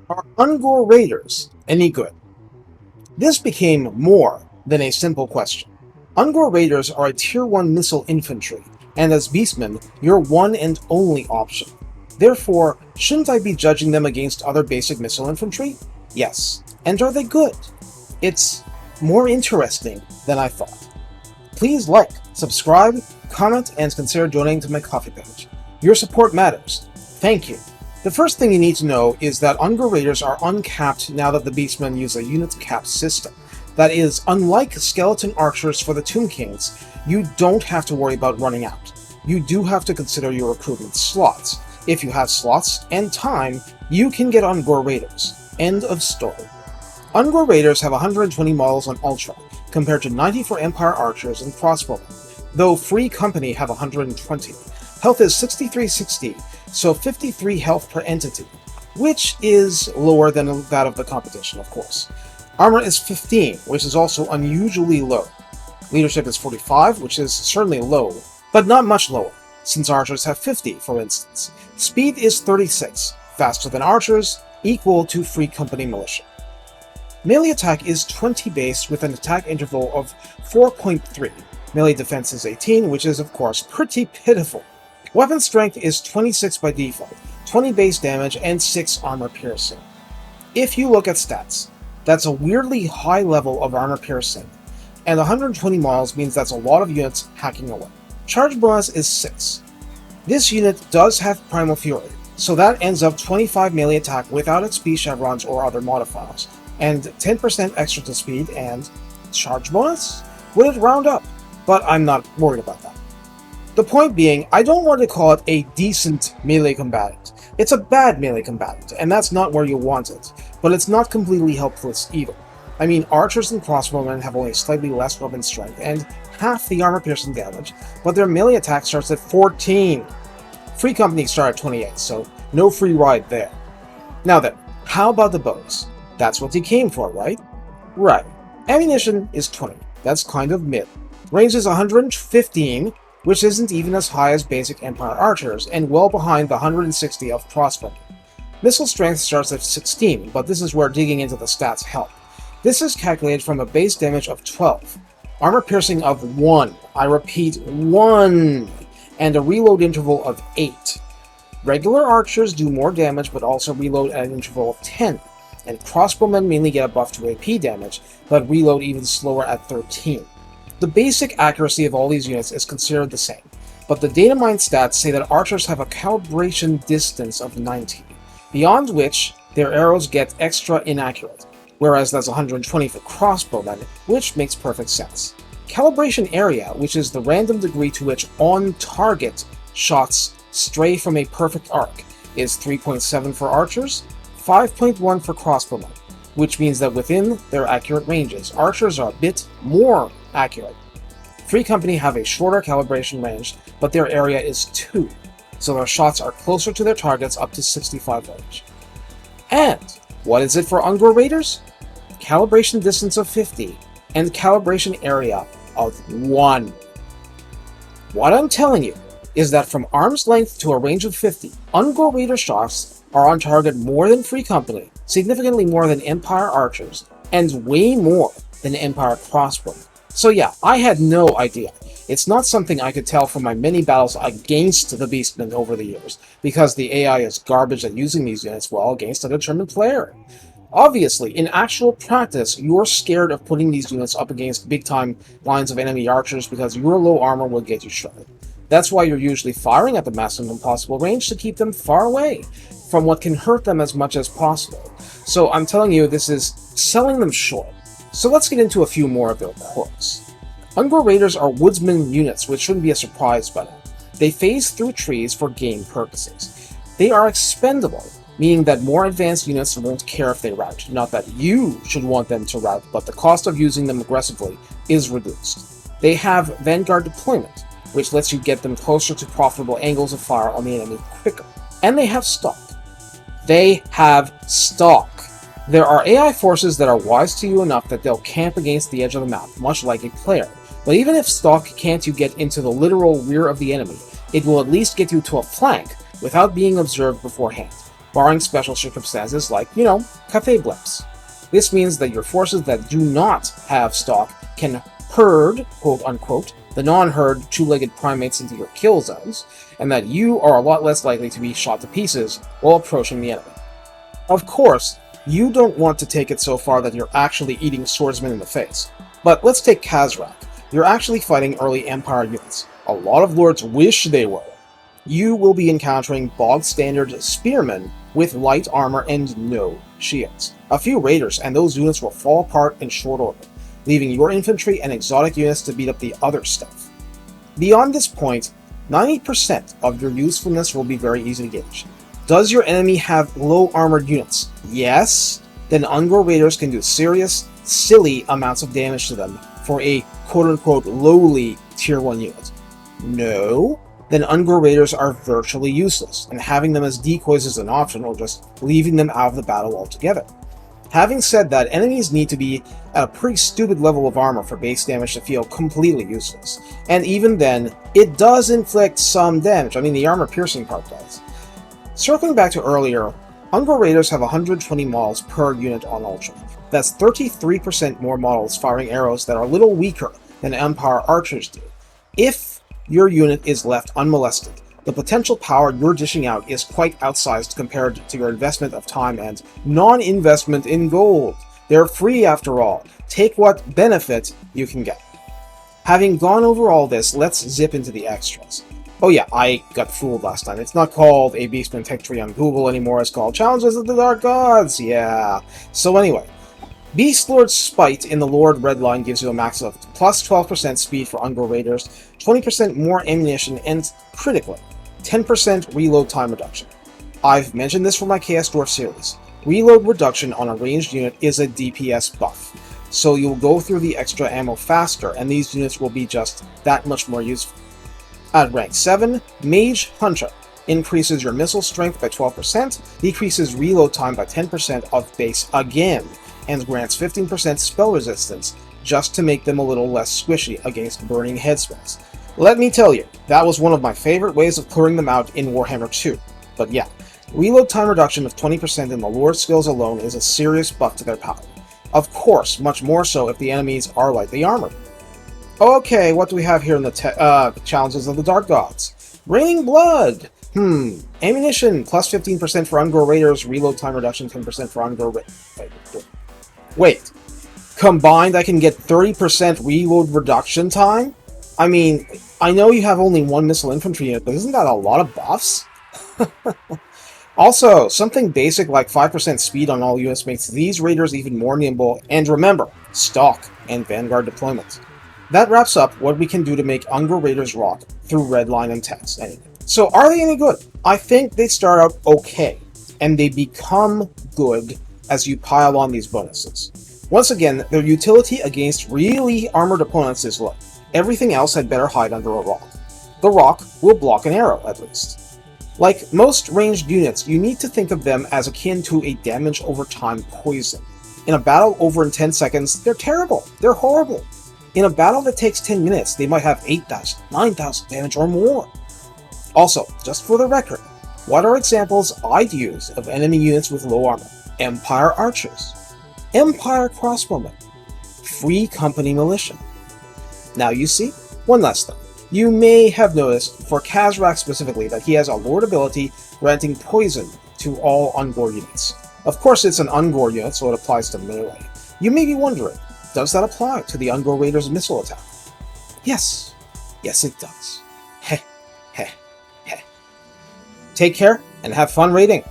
Are Ungor raiders any good? This became more than a simple question. Ungor raiders are a tier 1 missile infantry, and as Beastmen, your one and only option. Therefore, shouldn't I be judging them against other basic missile infantry? Yes. And are they good? It's more interesting than I thought. Please like, subscribe, comment, and consider donating to my Ko-fi page. Your support matters. Thank you. The first thing you need to know is that Ungor Raiders are uncapped now that the Beastmen use a unit cap system. That is, unlike skeleton archers for the Tomb Kings, you don't have to worry about running out. You do have to consider your recruitment slots. If you have slots and time, you can get Ungor Raiders. End of story. Ungor Raiders have 120 models on Ultra, compared to 90 for Empire Archers and Crossbowmen, though Free Company have 120. Health is 6360, so 53 health per entity, which is lower than that of the competition, of course. Armor is 15, which is also unusually low. Leadership is 45, which is certainly low, but not much lower, since archers have 50, for instance. Speed is 36, faster than archers, equal to Free Company militia. Melee attack is 20 base with an attack interval of 4.3. Melee defense is 18, which is of course pretty pitiful. Weapon strength is 26 by default, 20 base damage, and 6 armor piercing. If you look at stats, that's a weirdly high level of armor piercing, and 120 miles means that's a lot of units hacking away. Charge bonus is 6. This unit does have Primal Fury, so that ends up 25 melee attack without XP chevrons or other modifiers, and 10% extra to speed and charge bonus? Would it round up? But I'm not worried about that. The point being, I don't want to call it a decent melee combatant. It's a bad melee combatant, and that's not where you want it, but it's not completely helpless either. I mean, archers and crossbowmen have only slightly less weapon strength and half the armor piercing damage, but their melee attack starts at 14. Free Company start at 28, so no free ride there. Now then, how about the bows? That's what you came for, right? Right. Ammunition is 20. That's kind of mid. Range is 115, which isn't even as high as basic Empire Archers, and well behind the 160 of crossbowmen. Missile strength starts at 16, but this is where digging into the stats help. This is calculated from a base damage of 12, armor piercing of 1, I repeat 1, and a reload interval of 8. Regular archers do more damage but also reload at an interval of 10, and crossbowmen mainly get a buff to AP damage, but reload even slower at 13. The basic accuracy of all these units is considered the same, but the datamine stats say that archers have a calibration distance of 90, beyond which their arrows get extra inaccurate, whereas that's 120 for crossbowmen, which makes perfect sense. Calibration area, which is the random degree to which on-target shots stray from a perfect arc, is 3.7 for archers, 5.1 for crossbowmen, which means that within their accurate ranges, archers are a bit more accurate. Free Company have a shorter calibration range, but their area is 2, so their shots are closer to their targets up to 65 range. And what is it for Ungor Raiders? Calibration distance of 50, and calibration area of 1. What I'm telling you is that from arm's length to a range of 50, Ungor Raider shots are on target more than Free Company, significantly more than Empire Archers, and way more than Empire Crossbowmen. So yeah, I had no idea. It's not something I could tell from my many battles against the Beastmen over the years, because the AI is garbage at using these units well against a determined player. Obviously, in actual practice, you're scared of putting these units up against big-time lines of enemy archers because your low armor will get you shredded. That's why you're usually firing at the maximum possible range to keep them far away from what can hurt them as much as possible. So I'm telling you, this is selling them short. So let's get into a few more of their quirks. Ungor Raiders are woodsman units, which shouldn't be a surprise by now. They phase through trees for game purposes. They are expendable, meaning that more advanced units won't care if they rout. Not that you should want them to rout, but the cost of using them aggressively is reduced. They have Vanguard deployment, which lets you get them closer to profitable angles of fire on the enemy quicker. And they have stock. They have stock. There are AI forces that are wise to you enough that they'll camp against the edge of the map, much like a player. But even if stock can't you get into the literal rear of the enemy, it will at least get you to a flank without being observed beforehand. barring special circumstances like, cafe blips. This means that your forces that do not have stock can herd, quote-unquote, the non-herd two-legged primates into your kill zones, and that you are a lot less likely to be shot to pieces while approaching the enemy. Of course, you don't want to take it so far that you're actually eating swordsmen in the face. But let's take Khazrak. You're actually fighting early Empire units. A lot of lords wish they were. You will be encountering bog-standard spearmen with light armor and no shields. A few raiders, and those units will fall apart in short order, leaving your infantry and exotic units to beat up the other stuff. Beyond this point, 90% of your usefulness will be very easy to gauge. Does your enemy have low armored units? Yes? Then Ungor raiders can do serious, silly amounts of damage to them for a quote-unquote lowly tier 1 unit. No? Then Ungor raiders are virtually useless, and having them as decoys is an option, or just leaving them out of the battle altogether. Having said that, enemies need to be at a pretty stupid level of armor for base damage to feel completely useless. And even then, it does inflict some damage. I mean, the armor-piercing part does. Circling back to earlier, Ungor raiders have 120 models per unit on Ultra. That's 33% more models firing arrows that are a little weaker than Empire archers do. If your unit is left unmolested, the potential power you're dishing out is quite outsized compared to your investment of time and non-investment in gold. They're free after all. Take what benefit you can get. Having gone over all this, let's zip into the extras. Oh yeah, I got fooled last time. It's not called a Beastmen tech tree on Google anymore, it's called Challenges of the Dark Gods! Yeah. So anyway, Beast Lord's Spite in the Lord Red Line gives you a max of plus 12% speed for Ungor Raiders, 20% more ammunition, and critically, 10% reload time reduction. I've mentioned this for my KS Dwarf series. Reload reduction on a ranged unit is a DPS buff, so you'll go through the extra ammo faster, and these units will be just that much more useful. At rank 7, Mage Hunter increases your missile strength by 12%, decreases reload time by 10% of base again, and grants 15% spell resistance, just to make them a little less squishy against burning head spells. Let me tell you, that was one of my favorite ways of clearing them out in Warhammer 2. But yeah, reload time reduction of 20% in the Lord skills alone is a serious buff to their power. Of course, much more so if the enemies are lightly armored. Okay, what do we have here in the Challenges of the Dark Gods? Raining Blood! Ammunition, plus 15% for Ungor Raiders, reload time reduction 10% for Ungor Raiders. Wait, combined I can get 30% reload reduction time? I mean, I know you have only one missile infantry unit, but isn't that a lot of buffs? Also, something basic like 5% speed on all units makes these raiders even more nimble, and remember, stock and vanguard deployment. That wraps up what we can do to make Ungor Raiders rock through Redline and text. Anyway. So are they any good? I think they start out okay, and they become good as you pile on these bonuses. Once again, their utility against really armored opponents is low. Everything else had better hide under a rock. The rock will block an arrow, at least. Like most ranged units, you need to think of them as akin to a damage over time poison. In a battle over in 10 seconds, they're terrible. They're horrible. In a battle that takes 10 minutes, they might have 8,000, 9,000 damage or more. Also, just for the record, what are examples I'd use of enemy units with low armor? Empire Archers, Empire Crossbowmen, Free Company Militia. Now you see, one last thing. You may have noticed, for Khazrak specifically, that he has a Lord ability granting poison to all Ungor units. Of course it's an Ungor unit, so it applies to melee. You may be wondering, does that apply to the Ungor Raiders' missile attack? Yes. Yes, it does. Heh, heh, heh. Take care, and have fun raiding!